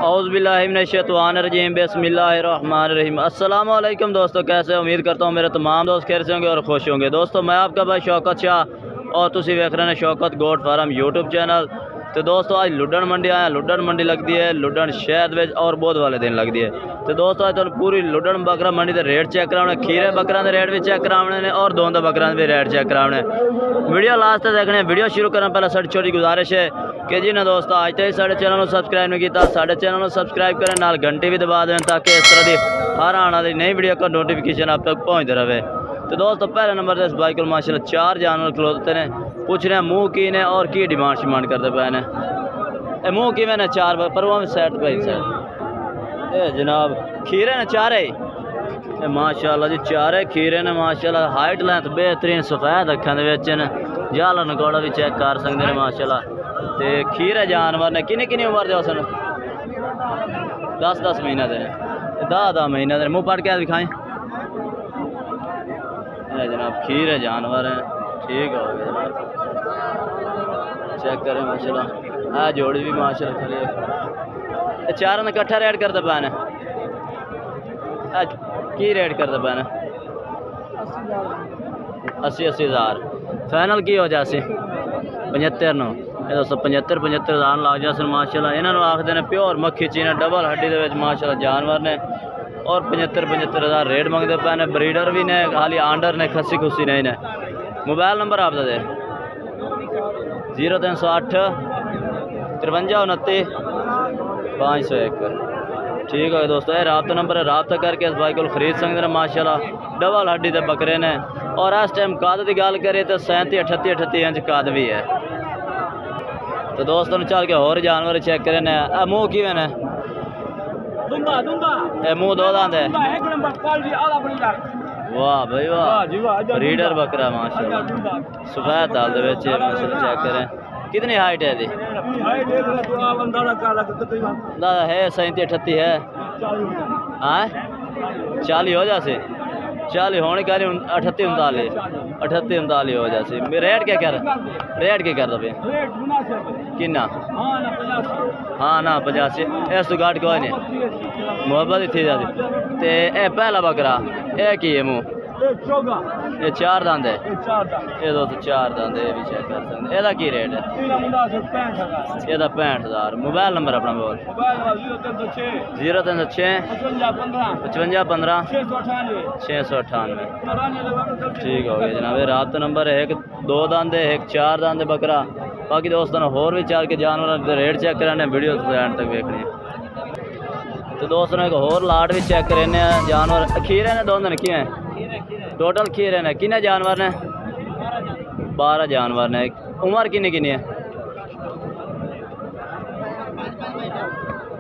औज़ुबिल्लाहिमिनश्शैतानिर्रजीम बिस्मिल्लाहिर्रहमानिर्रहीम। अस्सलाम वालेकुम दोस्तों, कैसे उम्मीद करता हूँ मेरे तमाम दोस्त खैर से होंगे और खुश होंगे। दोस्तों मैं आपका भाई शौकत शाह और तुसी वेख रहे हैं Shaukat goat farm YouTube channel. तो दोस्तों आज लुडन मंडी आया, लुडन मंडी लगती है लुडन शहर में और बहुत वाले दिन लगती है। तो दोस्तों आज तो पूरी लुडन बकरा मंडी के रेट चेक कराने, खीरे बकरा के रेट भी चेक कराने ने और दोंदा बकरा के भी रेट चेक कराने। वीडियो लास्ट तक देखने। वीडियो शुरू करने पहले साड़ी छोटी गुजारिश है कि जी ना दोस्तों आज तक साढ़े चैनल को सब्सक्राइब नहीं किया, साढ़े चैनल को सब्सक्राइब करें, नाल घंटी भी दबा दें ताकि इस तरह की हर आने वाली नई वीडियो का नोटिफिकेशन आप तक पहुँचते रहे। तो दोस्तों पहले नंबर से इस बाइक को माशाल्लाह 4 जानवर खलोते हैं। पूछ रहे हैं मुँह की ने और की डिमांड शिमांड करते पे ने। मुँह की मैंने 4 पर वहाँ सेट भाई सर ए जनाब खीरे ने 4 है माशाल्लाह जी, 4 खीरे ने माशाल्लाह। हाइट लेंथ बेहतरीन सफ़ेद अखा ने जाला नकौड़ा भी चेक कर सकते हैं माशाल्लाह। तो खीरे जानवर ने किन्नी किन्नी उम्र दे सन 10-10 महीना दे 10-10 महीना दे। मुँह पढ़ के दिखाएं जनाब खीरे जानवर हैं। ठीक हो गया जनाब, चेक करें माशाल्लाह। आ जोड़ी भी माशाल्लाह खड़ी। चारों ने इकट्ठा रेट करते पाने की रेट करते पाने 80-80 हज़ार फाइनल की हो जासी 75 नो। ये दोस्तों 75 हज़ार लग जासन माशाल्लाह। इन्होंने आखते हैं प्योर मक्खी चीने डबल हड्डी के माशाल्लाह जानवर ने और 75 हज़ार रेट मंगते पे ने। ब्रीडर भी ने खाली आंडर ने खस्सी खुस्सी नहीं ने। मोबाइल नंबर आप दे 0308 53 29 501। ठीक है दोस्तों, ये रब्ता नंबर है, रब्ता करके इस बाइक को खरीद सकते हैं माशाल्लाह। डबल हड्डी के बकरे ने और इस टाइम कद की गल करें तो 37-38 इंच कद भी है। तो दोस्तों चल के होर जानवर चेक करें। मुँह कि मुँह 2 दांत है। वाह भाई वाह, ब्रीडर बकरा माशाल्लाह सफेद दाल माशाल्लाह। चेक करें कितनी हाइट है दी दादा है 37-38 है। हाँ 40 हो जासे 40 होने का 38-39 हो जासे। रेट क्या कर दे किन्ना? हाँ ना 85 इस तो घट कोई नहीं मोहब्बत ही थी जाती। तो यह पहला बकरा यह की है मुँह ये 4 दांत है। ये दोस्तों 4 दांत है भी चेक कर सकते। ਇਹਦਾ की रेट है? ਇਹਦਾ 65,000। मोबाइल नंबर अपना बोल 0306 55 15 698। ठीक हो गया जनाब। रात नंबर है 1 2 दांत है 1 4 दांत है बकरा। बाकी दोस्तों ने होर भी 4 के जानवर रेट चेक कराने वीडियो एंड तक देखनी है। तो दोस्तों ने एक होर लाट भी चेक कराने जानवर खीरे ने 2 दिन किए टोटल खीरे ने किन्ने जानवर ने 12 जानवर ने। उम्र कितनी है?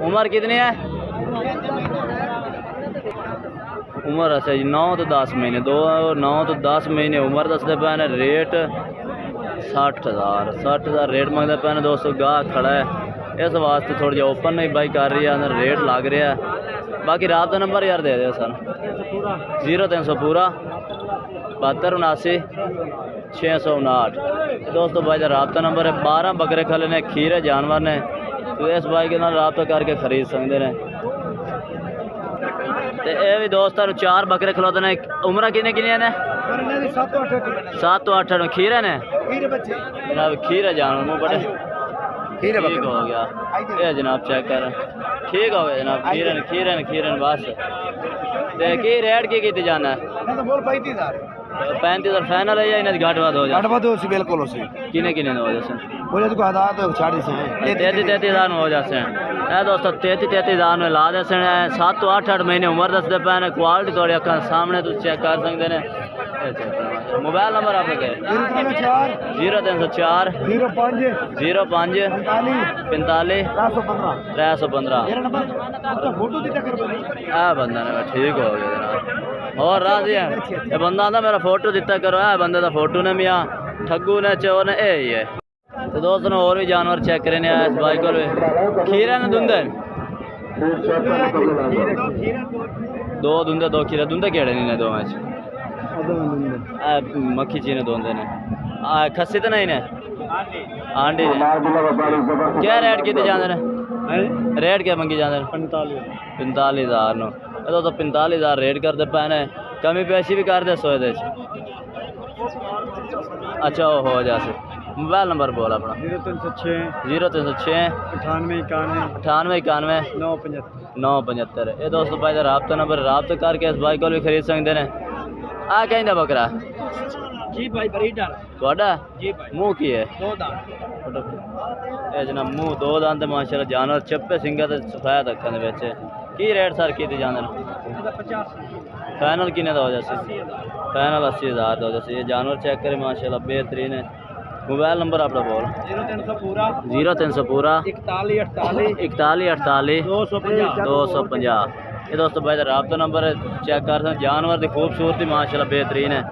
उम्र कितनी है? उम्र अच्छा जी 9 तो 10 महीने 9 तो 10 महीने उम्र दसते पे ने। रेट 60,000 रेट मंगते पे ने दोस्तों। गाह खड़ा है इस वास्ते थोड़ी जी ओपन नहीं बाई कर रही है, रेट लग रहा है। बाकी रात का नंबर यार दे दो सर 0300 पूरा 72 79 659। दोस्तों भाई का रब्ता नंबर है। 12 बकरे खले ने खीरे जानवर ने। तो इस बाइक के नाल रब्ता करके खरीद सकते हैं। तो ये भी दोस्तों 4 बकरे खलोते ने। उम्र किन्ने ने 7 तो 8 खीरे ने जनाब। खीरे जानवर मुँह बड़े ठीक हो गया ये जनाब चेक कर। ठीक हो गया जनाब खीरे ने बस। तो की रेट की जाना है 35,000 फाइनल है या इन्हें घाट बाद हो जाए? बिल्कुल किने हो जाते 33,000 हो जाते हैं दोस्तों। 33,000 में ला देते हैं। 7 तो 8 महीने उम्र दसते पे ने। क्वालिटी थोड़ी अखा सामने तुम चेक कर सकते हैं। मोबाइल नंबर आप 0304 05 45 315 बंदा ने ठीक हो गया जनाब। और राजी है ये बंदा आंदा मेरा फोटो दिता करो। है बंदे का फोटो ने मियाँ ठग्गू ने चोर ने यही है। तो दोस्तों ने और भी जानवर चेक करें इस बाइक को। खीरे ने धुंधे 2 धुंधे 2 खीरे धुंधे केड़े नहीं 2 मैच मक्खी चीने धोंदे ने खस्सी तो नहीं ने आंडी ने। क्या रेट कितने जाते हैं? रेट क्या मंगी जाते हैं? 45,000 नो। ये तो 45,000 रेट करते पैने, कमी पेशी भी कर दे सोए दे। अच्छा वो हो जासे। मोबाइल नंबर बोल अपना। 0306 98 91 975। ये दोस्तों भाई रबता नंबर रबता करके इस बाइक को भी खरीद सकते हैं। आ कहीं बकरा जी भाई ब्रीडर थोड़ा जी भाई मुँह की है दो दांत ये जना मुँह दो दांत माशाल्लाह जानवर चप्पे सिंगा ते सफेद अखां दे विच की रेट सर की जाने 50 फाइनल किने दा हो जासी फाइनल 80,000 दा हो जासी। ये जानवर चेक करे माशाल्लाह बेहतरीन है। मोबाइल नंबर अपना बोल 0300 पूरा 0300 पूरा 41 41 250 250। ये दोस्तों भाई रबता नंबर चेक कर सकते जानवर की खूबसूरती माशाल्लाह बेहतरीन है।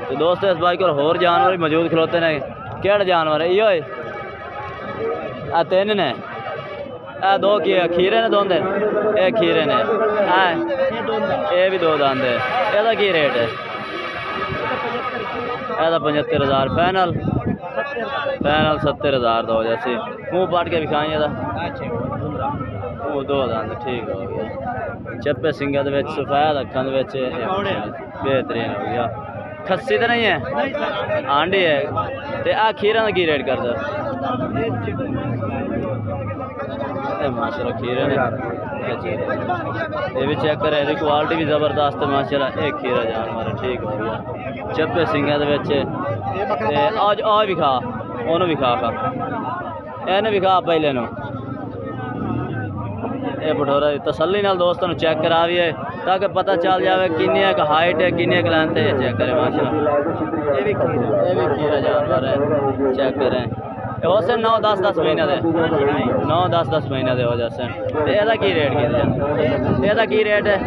तो दोस्तों इस बाइक को होर जानवर भी मौजूद खलोते हैं। केड़ा जानवर है यो आ तीन ने आ दो की खीरे ने दोंदे ये खीरे ने ये भी दो दांद है। ਇਹਦਾ की रेट है? ਇਹਦਾ 75,000 फाइनल 70,000 ਦਾ ਹੋ ਜਾਸੀ। मुँह पाट के विखाई ਇਹਦਾ ਉਹ दो दांद ठीक हो गया। चप्पे सिंगा दे विच सफेद अखां दे विच बेहतरीन हो गया। खस्सी तो नहीं है आंडी है। ते आ खीरा का की रेट करदा? माशाल्लाह खीरे ने ये भी चेक करें इसकी क्वालिटी भी ज़बरदस्त है माशाल्लाह। एक खीरा जानवर है ठीक हो गया। चप्पे सिंगा दे विच आज आ विखा ओनू विखा खा एने विखा पहले नो ये बठोरा तसल्ली नाल दोस्तों चेक कराविए ताकि पता चल जाए किन्नी एक हाइट है किन्नी एक लेंथ है। चेक करें माशाल्लाह ये भी खीरा जानवर है चेक करें। हो से 9-10 महीने दे 9-10 महीने दे हो जाते हैं। तो यदा की रेट किया की रेट है?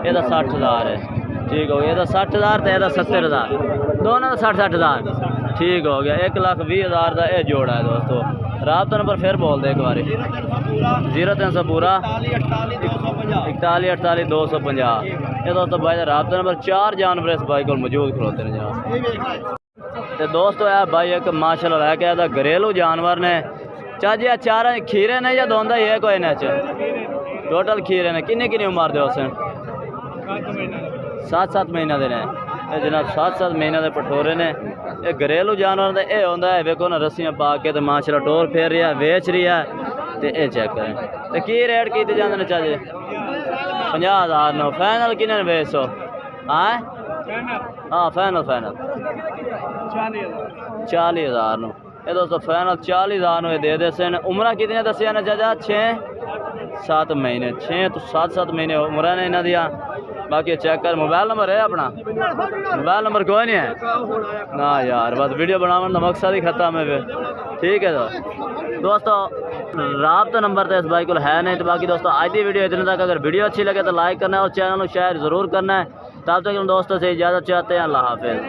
यदा 60,000 है ठीक हो गया। 60,000 तो यदा 70,000 दोनों का 60,000 ठीक हो गया। 1,20,000 का यह जोड़ा है दोस्तों। रबता नंबर फिर बोल दे एक बार 0300 पूरा 41 250। ये दोस्तों भाई रबता नंबर 4 जानवर इस बाइक को मौजूद खलोते हैं जनाब। तो दोस्तों यह भाई एक माशाल्लाह लैके आया घरेलू जानवर ने चाची आ चार खीरे ने या दोंदा ही है कोई ने टोटल खीरे ने किन्नी उम्र दे उस 7 महीना दे ने जनाब 7 महीने के पठोरे ने। ये घरेलू जानवर ये होंदा है वेखो ना रस्सियां पा के तो माशाल्लाह टोर फेर रही है बेच रही है। तो ये चेक करें तो की रेट किए जाते हैं चाची? 50,000 नो फाइनल किन्ने ने बेच सो हाँ फाइनल 40,000 नो। ये दोस्तों फाइनल 40,000 नो दे दे सन। उम्र कितनी दसिया ने चाचा? 6-7 महीने 6 तो 7 महीने उम्र ने इन्हों दिया। बाकी चेक कर। मोबाइल नंबर है अपना? मोबाइल नंबर कोई नहीं है ना यार बस वीडियो बनाने का मकसद ही खत्म है फिर ठीक है। तो दोस्तों रबता नंबर तो इस बाइक को है नहीं। तो बाकी दोस्तों आज की वीडियो इतने तक। अगर वीडियो अच्छी लगे तो लाइक करना है और चैनल को शेयर ज़रूर करना है। तब तक हम दोस्तों से इजाज़त चाहते हैं। अल्लाह हाफिज़।